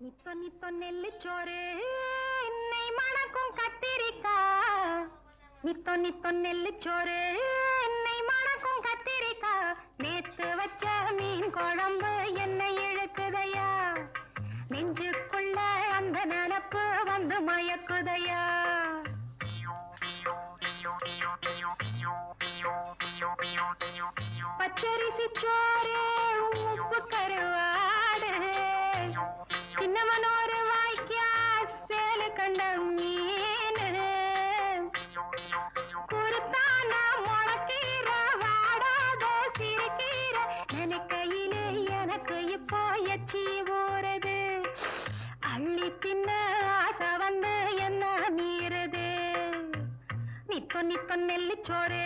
நிப்ப நிப்ப நெல்லிச்சோறு என்னை மணக்கும் கத்திரிக்கா. நிப்ப நிப்ப நெல்லிச்சோறு என்னை மணக்கும் கத்திரிக்கா. நேத்து வச்ச மீன் குழம்பு என்னை இழுக்குதையா. நெஞ்சுக்குள்ள அந்த நினப்பு வந்து மயக்குதையா. பச்சரிசி சோறு உப்பு கருவாடு சின்னமனோரு வாய்க்கா சேலு கண்ட மீன் குருத்தான முளக்கீர வாடாத சிறுகீர நினைக்கையிலே எனக்கு இப்போ எச்சி ஊறுது. அள்ளி தின்ன ஆசை வந்து என்ன மீறுது. நிப்ப நிப்ப நெல்லிச்சோறு